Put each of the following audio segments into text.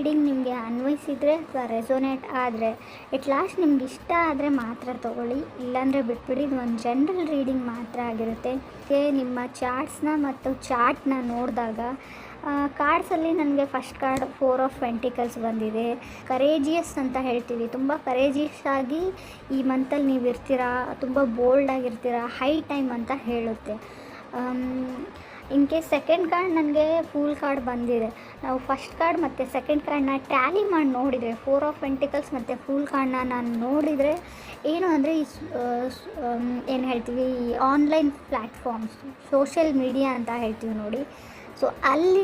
Reading ನಿಮಗೆ ಅನ್ವಯಿಸಿದರೆ ಅಥವಾ ರೆಸೊನೇಟ್ ಆದರೆ ಎಟ್ ಲಾಸ್ಟ್ ನಿಮ್ಗೆ ಇಷ್ಟ ಆದರೆ ಮಾತ್ರ ತೊಗೊಳ್ಳಿ, ಇಲ್ಲಾಂದರೆ ಬಿಟ್ಬಿಡಿ. ಇದು ಒಂದು ಜನರಲ್ ರೀಡಿಂಗ್ ಮಾತ್ರ ಆಗಿರುತ್ತೆ. ನಿಮ್ಮ ಚಾರ್ಟ್ಸ್ನ ಮತ್ತು ಚಾರ್ಟ್ನ ನೋಡಿದಾಗ ಕಾರ್ಡ್ಸಲ್ಲಿ ನನಗೆ ಫಸ್ಟ್ ಕಾರ್ಡ್ 4 ಆಫ್ ಪೆಂಟಿಕಲ್ಸ್ ಬಂದಿದೆ. ಕರೇಜಿಯಸ್ ಅಂತ ಹೇಳ್ತೀವಿ, ತುಂಬ ಕರೇಜಿಯಸ್ ಆಗಿ ಈ ಮಂತಲ್ಲಿ ನೀವು ಇರ್ತೀರಾ, ತುಂಬ ಬೋಲ್ಡ್ ಆಗಿರ್ತೀರಾ, ಹೈ ಟೈಮ್ ಅಂತ ಹೇಳುತ್ತೆ. ಇನ್ ಕೇಸ್ ಸೆಕೆಂಡ್ ಕಾರ್ಡ್ ನನಗೆ ಫೂಲ್ ಕಾರ್ಡ್ ಬಂದಿದೆ. ನಾವು ಫಸ್ಟ್ ಕಾರ್ಡ್ ಮತ್ತು ಸೆಕೆಂಡ್ ಕಾರ್ಡ್ನ ಟ್ಯಾಲಿ ಮಾಡಿ ನೋಡಿದರೆ 4 ಆಫ್ ಪೆಂಟಿಕಲ್ಸ್ ಮತ್ತು ಫೂಲ್ ಕಾರ್ಡ್ನ ನಾನು ನೋಡಿದರೆ ಏನು ಅಂದರೆ ಏನು ಹೇಳ್ತೀವಿ, ಈ ಆನ್ಲೈನ್ ಪ್ಲ್ಯಾಟ್ಫಾರ್ಮ್ಸ್, ಸೋಷಿಯಲ್ ಮೀಡಿಯಾ ಅಂತ ಹೇಳ್ತೀವಿ ನೋಡಿ. ಸೊ ಅಲ್ಲಿ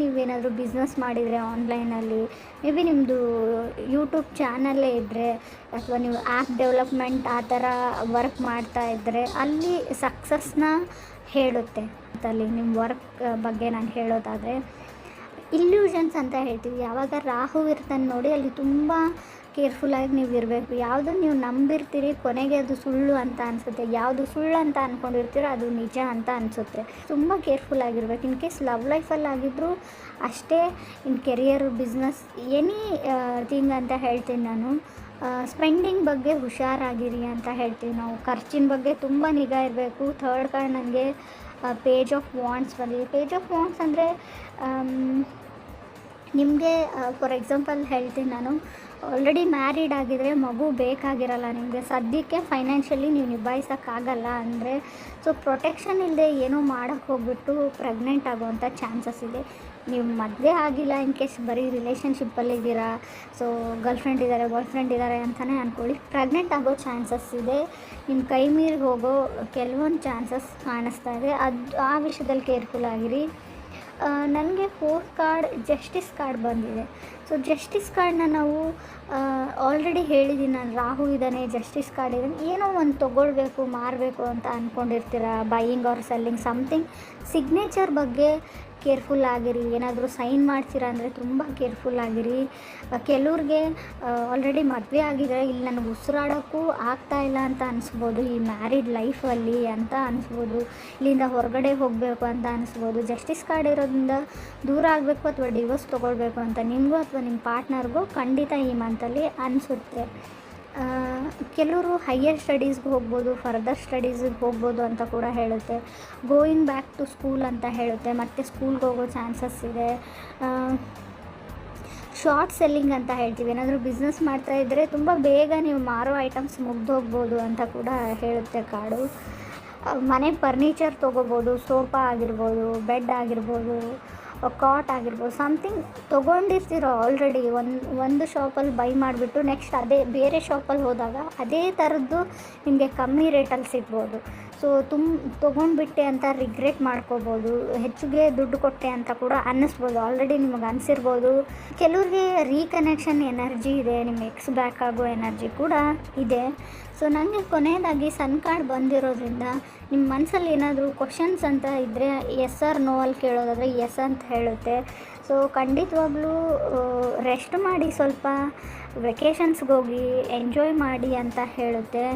ನೀವೇನಾದರೂ ಬಿಸ್ನೆಸ್ ಮಾಡಿದರೆ ಆನ್ಲೈನಲ್ಲಿ, ಮೇ ಬಿ ನಿಮ್ಮದು ಯೂಟ್ಯೂಬ್ ಚಾನಲ್ಲೇ ಇದ್ದರೆ ಅಥವಾ ನೀವು ಆ್ಯಪ್ ಡೆವಲಪ್ಮೆಂಟ್ ಆ ಥರ ವರ್ಕ್ ಮಾಡ್ತಾ ಇದ್ದರೆ ಅಲ್ಲಿ ಸಕ್ಸಸ್ನ ಹೇಳುತ್ತೆ. ಅಲ್ಲಿ ನಿಮ್ಮ ವರ್ಕ್ ಬಗ್ಗೆ ನಾನು ಹೇಳೋದಾದರೆ ಇಲ್ಯೂಷನ್ಸ್ ಅಂತ ಹೇಳ್ತೀವಿ. ಯಾವಾಗ ರಾಹು ಇರ್ತಾನೆ ನೋಡಿ, ಅಲ್ಲಿ ತುಂಬ ಕೇರ್ಫುಲ್ಲಾಗಿ ನೀವು ಇರಬೇಕು. ಯಾವುದನ್ನು ನೀವು ನಂಬಿರ್ತೀರಿ ಕೊನೆಗೆ ಅದು ಸುಳ್ಳು ಅಂತ ಅನಿಸುತ್ತೆ, ಯಾವುದು ಸುಳ್ಳು ಅಂತ ಅಂದ್ಕೊಂಡಿರ್ತೀರೋ ಅದು ನಿಜ ಅಂತ ಅನಿಸುತ್ತೆ. ತುಂಬ ಕೇರ್ಫುಲ್ಲಾಗಿರ್ಬೇಕು. ಇನ್ ಕೇಸ್ ಲವ್ ಲೈಫಲ್ಲಿ ಆಗಿದ್ದರೂ ಅಷ್ಟೇ, ಇನ್ ಕೆರಿಯರ್, ಬಿಸ್ನೆಸ್, ಎನಿ ಥಿಂಗ್ ಅಂತ ಹೇಳ್ತೀನಿ ನಾನು. ಸ್ಪೆಂಡಿಂಗ್ ಬಗ್ಗೆ ಹುಷಾರಾಗಿರಿ ಅಂತ ಹೇಳ್ತೀವಿ ನಾವು. ಖರ್ಚಿನ ಬಗ್ಗೆ ತುಂಬ ನಿಗಾ ಇರಬೇಕು. ಥರ್ಡ್ ಕಾರ್ಡ್ ನನಗೆ ಪೇಜ್ ಆಫ್ ವಾಂಡ್ಸ್ ಬಂದಿದೆ. ಪೇಜ್ ಆಫ್ ವಾಂಡ್ಸ್ ಅಂದರೆ ನಿಮಗೆ ಫಾರ್ ಎಕ್ಸಾಂಪಲ್ ಹೇಳ್ತೀನಿ ನಾನು, ಆಲ್ರೆಡಿ ಮ್ಯಾರಿಡ್ ಆಗಿದರೆ ಮಗು ಬೇಕಾಗಿರಲ್ಲ ನಿಮಗೆ, ಸದ್ಯಕ್ಕೆ ಫೈನಾನ್ಷಿಯಲಿ ನೀವು ನಿಭಾಯಿಸೋಕ್ಕಾಗಲ್ಲ ಅಂದರೆ, ಸೊ ಪ್ರೊಟೆಕ್ಷನ್ ಇಲ್ಲದೆ ಏನೋ ಮಾಡೋಕ್ಕೆ ಹೋಗ್ಬಿಟ್ಟು ಪ್ರೆಗ್ನೆಂಟ್ ಆಗೋವಂಥ ಚಾನ್ಸಸ್ ಇದೆ. ನೀವು ಮದುವೆ ಆಗಿಲ್ಲ, ಇನ್ ಕೇಸ್ ಬರೀ ರಿಲೇಷನ್ಶಿಪ್ಪಲ್ಲಿದ್ದೀರಾ, ಸೊ ಗರ್ಲ್ಫ್ರೆಂಡ್ ಇದ್ದಾರೆ, ಬಾಯ್ ಫ್ರೆಂಡ್ ಇದ್ದಾರೆ ಅಂತಲೇ ಅಂದ್ಕೊಳ್ಳಿ, ಪ್ರೆಗ್ನೆಂಟ್ ಆಗೋ ಚಾನ್ಸಸ್ ಇದೆ. ನಿಮ್ಮ ಕೈ ಮೀರಿ ಹೋಗೋ ಕೆಲವೊಂದು ಚಾನ್ಸಸ್ ಕಾಣಿಸ್ತಾ ಇದೆ. ಆ ವಿಷಯದಲ್ಲಿ ಕೇರ್ಫುಲ್ ಆಗಿರಿ. ನನಗೆ 4th ಕಾರ್ಡ್ ಜಸ್ಟಿಸ್ ಕಾರ್ಡ್ ಬಂದಿದೆ. ಸೊ ಜಸ್ಟಿಸ್ ಕಾರ್ಡನ್ನ ನಾವು ಆಲ್ರೆಡಿ ಹೇಳಿದ್ದೀನಿ ನಾನು, ರಾಹು ಇದ್ದಾನೆ, ಜಸ್ಟಿಸ್ ಕಾರ್ಡ್ ಇದ್ದಾನೆ, ಏನೋ ಒಂದು ತೊಗೊಳ್ಬೇಕು, ಮಾರಬೇಕು ಅಂತ ಅಂದ್ಕೊಂಡಿರ್ತೀರ, buying or selling something. Signature ಬಗ್ಗೆ ಕೇರ್ಫುಲ್ ಆಗಿರಿ. ಏನಾದರೂ ಸೈನ್ ಮಾಡ್ತೀರಾ ಅಂದರೆ ತುಂಬ ಕೇರ್ಫುಲ್ ಆಗಿರಿ. ಕೆಲವ್ರಿಗೆ ಆಲ್ರೆಡಿ ಮದುವೆ ಆಗಿದೆ, ಇಲ್ಲಿ ನನಗೆ ಉಸಿರಾಡೋಕ್ಕೂ ಆಗ್ತಾಯಿಲ್ಲ ಅಂತ ಅನಿಸ್ಬೋದು, ಈ ಮ್ಯಾರಿಡ್ ಲೈಫಲ್ಲಿ ಅಂತ ಅನಿಸ್ಬೋದು, ಇಲ್ಲಿಂದ ಹೊರಗಡೆ ಹೋಗಬೇಕು ಅಂತ ಅನಿಸ್ಬೋದು. ಜಸ್ಟಿಸ್ ಕಾರ್ಡ್ ಇರೋದ್ರಿಂದ ದೂರ ಆಗಬೇಕು ಅಥವಾ ಡಿವೋರ್ಸ್ ತೊಗೊಳ್ಬೇಕು ಅಂತ ನಿಮಗೂ ಅಥವಾ ನಿಮ್ಮ ಪಾರ್ಟ್ನರ್ಗೂ ಖಂಡಿತ ಈ ಮಂತಲ್ಲಿ ಅನಿಸುತ್ತೆ. ಕೆಲವರು ಹೈಯರ್ ಸ್ಟಡೀಸ್ಗೆ ಹೋಗ್ಬೋದು, ಫರ್ದರ್ ಸ್ಟಡೀಸಿಗೆ ಹೋಗ್ಬೋದು ಅಂತ ಕೂಡ ಹೇಳುತ್ತೆ. ಗೋಯಿಂಗ್ ಬ್ಯಾಕ್ ಟು ಸ್ಕೂಲ್ ಅಂತ ಹೇಳುತ್ತೆ, ಮತ್ತು ಸ್ಕೂಲ್ಗೆ ಹೋಗೋ ಚಾನ್ಸಸ್ ಇದೆ. ಶಾರ್ಟ್ ಸೆಲ್ಲಿಂಗ್ ಅಂತ ಹೇಳ್ತೀವಿ, ಏನಾದರೂ ಬಿಸ್ನೆಸ್ ಮಾಡ್ತಾಯಿದ್ರೆ ತುಂಬ ಬೇಗ ನೀವು ಮಾರೋ ಐಟಮ್ಸ್ ಮುಗ್ದೋಗ್ಬೋದು ಅಂತ ಕೂಡ ಹೇಳುತ್ತೆ ಕಾರ್ಡು. ಮನೆ ಫರ್ನಿಚರ್ ತೊಗೋಬೋದು, ಸೋಫಾ ಆಗಿರ್ಬೋದು, ಬೆಡ್ ಆಗಿರ್ಬೋದು, ಕಾಟ್ ಆಗಿರ್ಬೋದು, ಸಮಥಿಂಗ್ ತೊಗೊಂಡಿರ್ತೀರೋ ಆಲ್ರೆಡಿ ಒಂದು ಶಾಪಲ್ಲಿ ಬೈ ಮಾಡಿಬಿಟ್ಟು ನೆಕ್ಸ್ಟ್ ಅದೇ ಬೇರೆ ಶಾಪಲ್ಲಿ ಹೋದಾಗ ಅದೇ ಥರದ್ದು ನಿಮಗೆ ಕಮ್ಮಿ ರೇಟಲ್ಲಿ ಸಿಗ್ಬೋದು. ಸೊ ತೊಗೊಂಡ್ಬಿಟ್ಟೆ ಅಂತ ರಿಗ್ರೆಟ್ ಮಾಡ್ಕೋಬೋದು, ಹೆಚ್ಚಿಗೆ ದುಡ್ಡು ಕೊಟ್ಟೆ ಅಂತ ಕೂಡ ಅನ್ನಿಸ್ಬೋದು, ಆಲ್ರೆಡಿ ನಿಮಗೆ ಅನಿಸಿರ್ಬೋದು. ಕೆಲವ್ರಿಗೆ ರೀಕನೆಕ್ಷನ್ ಎನರ್ಜಿ ಇದೆ, ನಿಮ್ಮ ಎಕ್ಸ್ ಬ್ಯಾಕ್ ಆಗೋ ಎನರ್ಜಿ ಕೂಡ ಇದೆ. ಸೊ ನನಗೆ ಕೊನೆಯದಾಗಿ ಸನ್ ಕಾರ್ಡ್ ಬಂದಿರೋದ್ರಿಂದ ನಿಮ್ಮ ಮನಸ್ಸಲ್ಲಿ ಏನಾದರೂ ಕ್ವಶನ್ಸ್ ಅಂತ ಇದ್ದರೆ ಎಸ್ ಆರ್ ನೋ ಅಲ್ಲಿ ಕೇಳೋದಾದರೆ ಎಸ್ ಅಂತ ಹೇಳುತ್ತೆ. ಸೊ ಖಂಡಿತವಾಗ್ಲೂ ರೆಸ್ಟ್ ಮಾಡಿ, ಸ್ವಲ್ಪ ವೆಕೇಷನ್ಸ್ಗೆ ಹೋಗಿ ಎಂಜಾಯ್ ಮಾಡಿ ಅಂತ ಹೇಳುತ್ತೆ.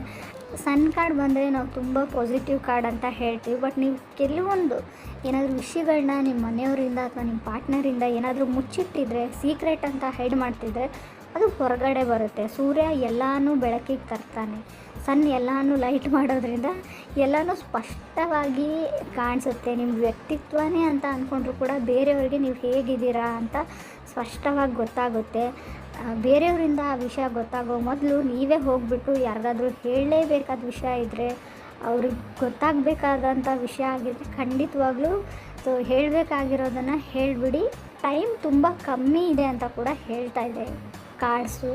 ಸನ್ ಕಾರ್ಡ್ ಬಂದರೆ ನಾವು ತುಂಬ ಪಾಸಿಟಿವ್ ಕಾರ್ಡ್ ಅಂತ ಹೇಳ್ತೀವಿ. ಬಟ್ ನೀವು ಕೆಲವೊಂದು ಏನಾದರೂ ವಿಷಯಗಳನ್ನ ನಿಮ್ಮ ಮನೆಯವರಿಂದ ಅಥವಾ ನಿಮ್ಮ ಪಾರ್ಟ್ನರಿಂದ ಏನಾದರೂ ಮುಚ್ಚಿಟ್ಟಿದ್ರೆ, ಸೀಕ್ರೆಟ್ ಅಂತ ಹೈಡ್ ಮಾಡ್ತಿದ್ರೆ ಅದು ಹೊರಗಡೆ ಬರುತ್ತೆ. ಸೂರ್ಯ ಎಲ್ಲನೂ ಬೆಳಕಿಗೆ ತರ್ತಾನೆ, ಸನ್ ಎಲ್ಲನೂ ಲೈಟ್ ಮಾಡೋದ್ರಿಂದ ಎಲ್ಲನೂ ಸ್ಪಷ್ಟವಾಗಿ ಕಾಣಿಸುತ್ತೆ. ನಿಮ್ಮ ವ್ಯಕ್ತಿತ್ವನೇ ಅಂತ ಅಂದ್ಕೊಂಡ್ರು ಕೂಡ ಬೇರೆಯವ್ರಿಗೆ ನೀವು ಹೇಗಿದ್ದೀರಾ ಅಂತ ಸ್ಪಷ್ಟವಾಗಿ ಗೊತ್ತಾಗುತ್ತೆ. ಬೇರೆಯವರಿಂದ ಆ ವಿಷಯ ಗೊತ್ತಾಗೋ ಮೊದಲು ನೀವೇ ಹೋಗಿಬಿಟ್ಟು ಯಾರಿಗಾದ್ರೂ ಹೇಳಲೇಬೇಕಾದ ವಿಷಯ ಇದ್ದರೆ, ಅವ್ರಿಗೆ ಗೊತ್ತಾಗಬೇಕಾದಂಥ ವಿಷಯ ಆಗಿದ್ದರೆ ಖಂಡಿತವಾಗ್ಲೂ ಸೊ ಹೇಳಬೇಕಾಗಿರೋದನ್ನು ಹೇಳಿಬಿಡಿ. ಟೈಮ್ ತುಂಬ ಕಮ್ಮಿ ಇದೆ ಅಂತ ಕೂಡ ಹೇಳ್ತಾ ಇದೆ ಕಾರ್ಡ್ಸು.